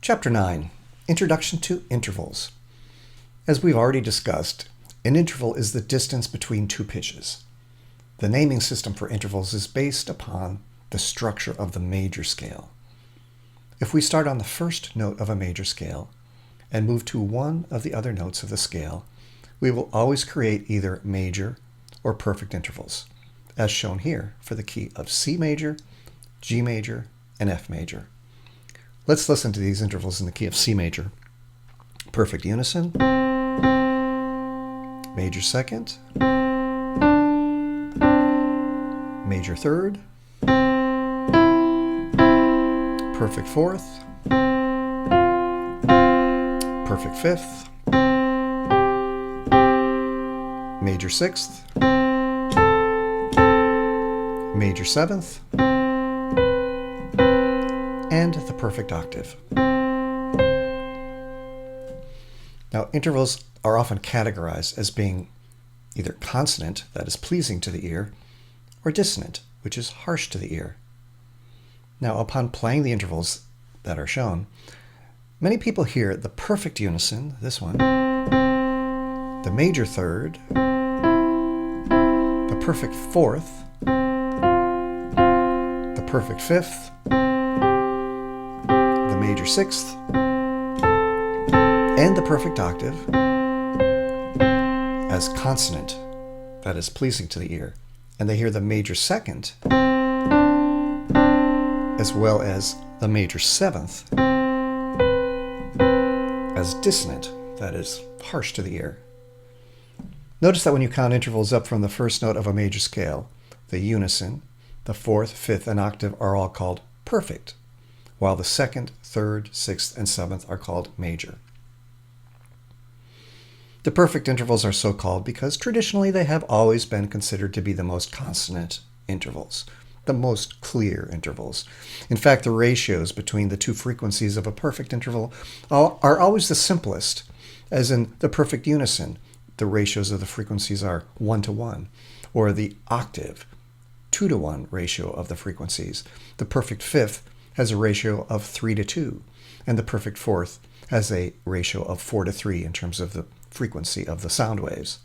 Chapter 9, Introduction to Intervals. As we've already discussed, an interval is the distance between two pitches. The naming system for intervals is based upon the structure of the major scale. If we start on the first note of a major scale and move to one of the other notes of the scale, we will always create either major or perfect intervals, as shown here for the key of C major, G major, and F major. Let's listen to these intervals in the key of C major. Perfect unison, major second, major third, perfect fourth, perfect fifth, major sixth, major seventh, and the perfect octave. Now, intervals are often categorized as being either consonant, that is pleasing to the ear, or dissonant, which is harsh to the ear. Now, upon playing the intervals that are shown, many people hear the perfect unison, this one, the major third, the perfect fourth, the perfect fifth, the major sixth, and the perfect octave as consonant, that is pleasing to the ear. And they hear the major second as well as the major seventh as dissonant, that is harsh to the ear. Notice that when you count intervals up from the first note of a major scale, the unison, the fourth, fifth, and octave are all called perfect, while the second, third, sixth, and seventh are called major. The perfect intervals are so called because traditionally they have always been considered to be the most consonant intervals, the most clear intervals. In fact, the ratios between the two frequencies of a perfect interval are always the simplest, as in the perfect unison, the ratios of the frequencies are 1:1, or the octave, 2:1 ratio of the frequencies. The perfect fifth has a ratio of 3:2, and the perfect fourth has a ratio of 4:3 in terms of the frequency of the sound waves.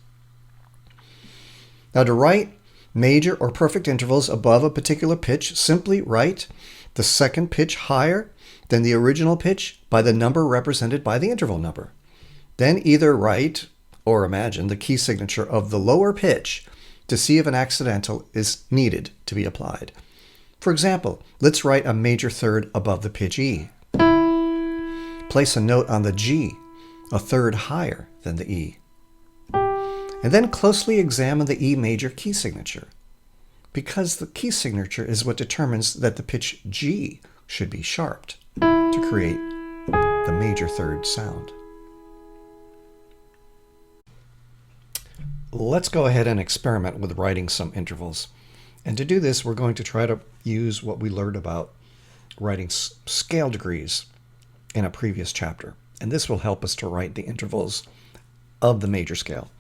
Now, to write major or perfect intervals above a particular pitch, simply write the second pitch higher than the original pitch by the number represented by the interval number. Then either write or imagine the key signature of the lower pitch to see if an accidental is needed to be applied. For example, let's write a major third above the pitch E. Place a note on the G, a third higher than the E. And then closely examine the E major key signature, because the key signature is what determines that the pitch G should be sharped to create the major third sound. Let's go ahead and experiment with writing some intervals. And to do this, we're going to try to use what we learned about writing scale degrees in a previous chapter. And this will help us to write the intervals of the major scale.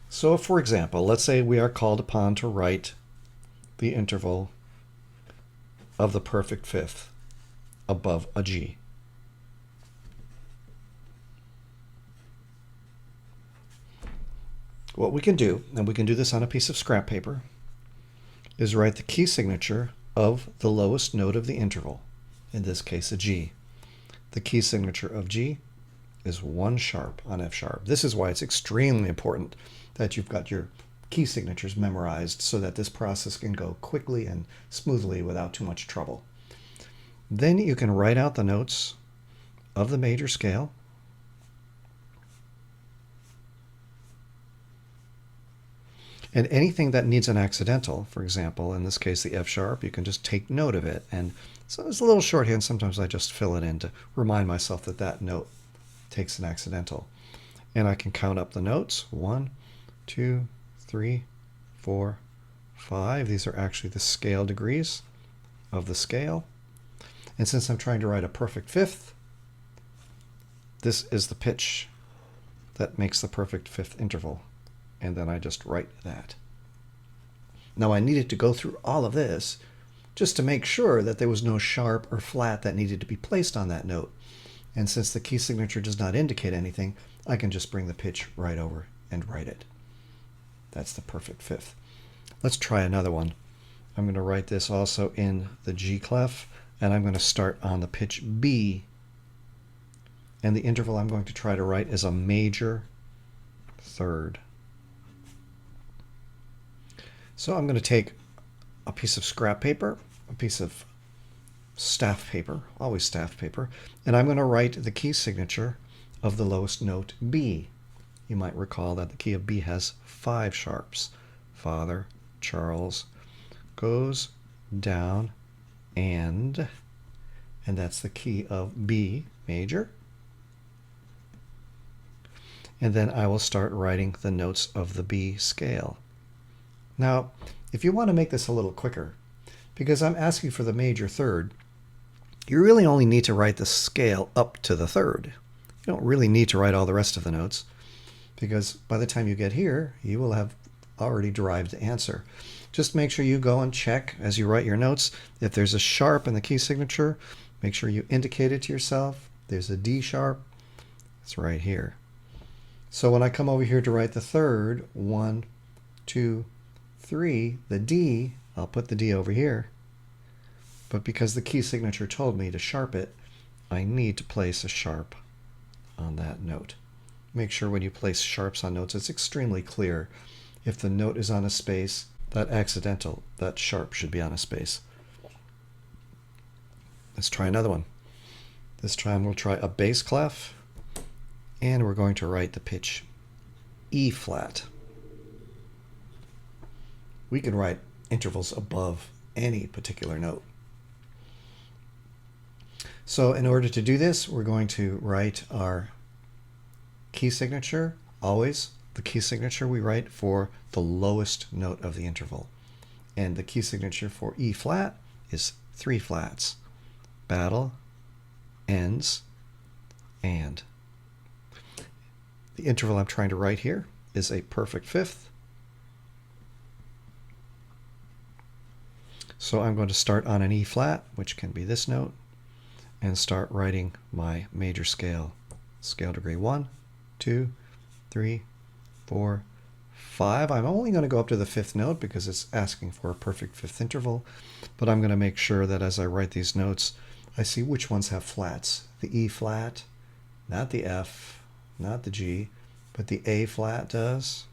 So, for example, let's say we are called upon to write the interval of the perfect fifth above a G. What we can do, and we can do this on a piece of scrap paper, is write the key signature of the lowest note of the interval, in this case a G. The key signature of G is 1 sharp on F sharp. This is why it's extremely important that you've got your key signatures memorized so that this process can go quickly and smoothly without too much trouble. Then you can write out the notes of the major scale. And anything that needs an accidental, for example, in this case the F sharp, you can just take note of it. And so it's a little shorthand. Sometimes I just fill it in to remind myself that that note takes an accidental. And I can count up the notes. 1, 2, 3, 4, 5. These are actually the scale degrees of the scale. And since I'm trying to write a perfect fifth, this is the pitch that makes the perfect fifth interval. And then I just write that. Now I needed to go through all of this just to make sure that there was no sharp or flat that needed to be placed on that note. And since the key signature does not indicate anything, I can just bring the pitch right over and write it. That's the perfect fifth. Let's try another one. I'm going to write this also in the G clef, and I'm going to start on the pitch B. And the interval I'm going to try to write is a major third. So I'm going to take a piece of scrap paper, a piece of staff paper, always staff paper, and I'm going to write the key signature of the lowest note B. You might recall that the key of B has 5 sharps. Father, Charles, goes down, and that's the key of B major. And then I will start writing the notes of the B scale. Now, if you want to make this a little quicker, because I'm asking for the major third, you really only need to write the scale up to the third. You don't really need to write all the rest of the notes, because by the time you get here, you will have already derived the answer. Just make sure you go and check as you write your notes. If there's a sharp in the key signature, make sure you indicate it to yourself. There's a D sharp. It's right here. So when I come over here to write the third, 1, 2, 3, the D, I'll put the D over here. But because the key signature told me to sharp it, I need to place a sharp on that note. Make sure when you place sharps on notes, it's extremely clear. If the note is on a space, that accidental, that sharp should be on a space. Let's try another one. This time we'll try a bass clef, and we're going to write the pitch E flat. We can write intervals above any particular note. So in order to do this, we're going to write our key signature, always the key signature we write for the lowest note of the interval. And the key signature for E flat is 3 flats. Battle, ends, and. The interval I'm trying to write here is a perfect fifth. So I'm going to start on an E flat, which can be this note, and start writing my major scale. Scale degree 1, 2, 3, 4, 5. I'm only going to go up to the 5th note because it's asking for a perfect fifth interval, but I'm going to make sure that as I write these notes, I see which ones have flats. The E flat, not the F, not the G, but the A flat does,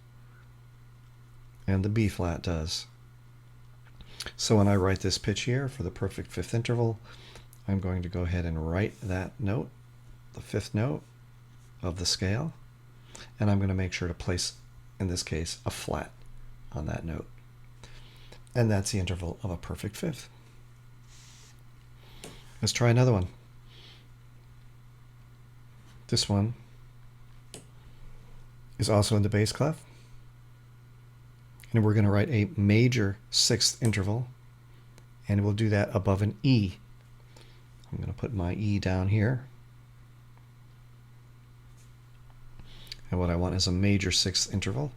and the B flat does. So when I write this pitch here for the perfect fifth interval, I'm going to go ahead and write that note, the 5th note of the scale, and I'm going to make sure to place, in this case, a flat on that note. And that's the interval of a perfect fifth. Let's try another one. This one is also in the bass clef. And we're going to write a major 6th interval, and we'll do that above an E. I'm going to put my E down here. And what I want is a major 6th interval.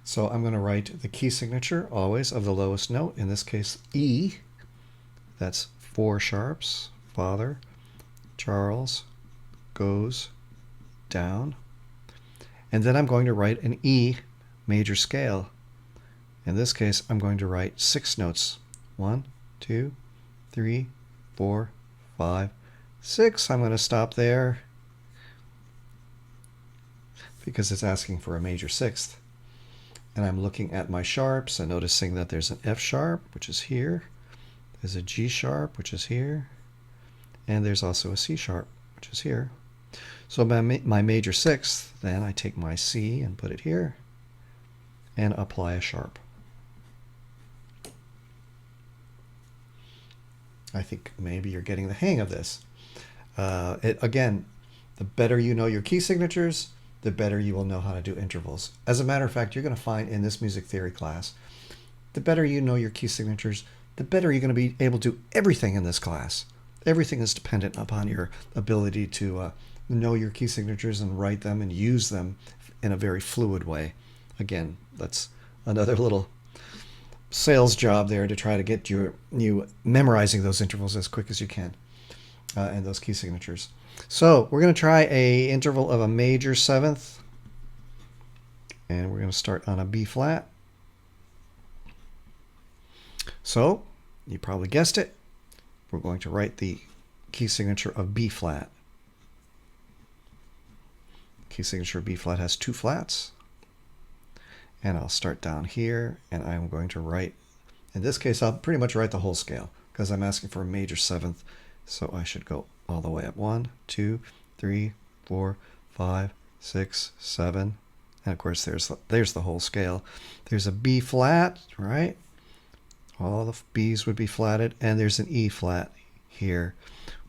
So I'm going to write the key signature always of the lowest note, in this case E. That's 4 sharps. Father, Charles, goes down. And then I'm going to write an E major scale. In this case, I'm going to write 6 notes. 1, 2, 3, 4, 5, 6. I'm going to stop there because it's asking for a major 6th. And I'm looking at my sharps and noticing that there's an F sharp, which is here. There's a G sharp, which is here. And there's also a C sharp, which is here. So my major 6th, then I take my C and put it here and apply a sharp. I think maybe you're getting the hang of this. Again, the better you know your key signatures, the better you will know how to do intervals. As a matter of fact, you're going to find in this music theory class, the better you know your key signatures, the better you're going to be able to do everything in this class. Everything is dependent upon your ability to know your key signatures and write them and use them in a very fluid way. Again, that's another little sales job there to try to get you memorizing those intervals as quick as you can, and those key signatures. So we're going to try a interval of a major seventh, and we're going to start on a B flat. So you probably guessed it. We're going to write the key signature of B flat. Key signature of B flat has two flats. And I'll start down here, and I'm going to write, in this case, I'll pretty much write the whole scale because I'm asking for a major seventh. So I should go all the way up. 1, 2, 3, 4, 5, 6, 7. And of course, there's the whole scale. There's a B flat, right? All the B's would be flatted, and there's an E flat here.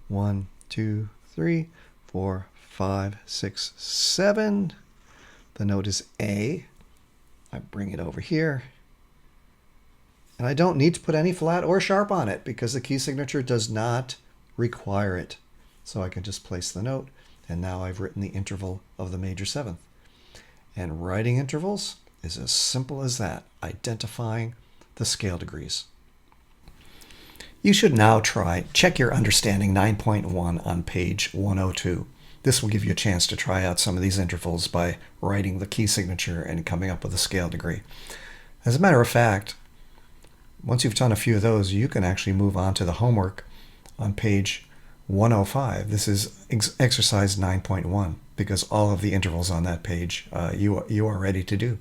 1, 2, 3, 4, 5, 6, 7. The note is A. I bring it over here. And I don't need to put any flat or sharp on it because the key signature does not require it. So I can just place the note, and now I've written the interval of the major seventh. And writing intervals is as simple as that, identifying the scale degrees. You should now check your understanding 9.1 on page 102. This will give you a chance to try out some of these intervals by writing the key signature and coming up with a scale degree. As a matter of fact, once you've done a few of those, you can actually move on to the homework on page 105. This is exercise 9.1 because all of the intervals on that page you are ready to do.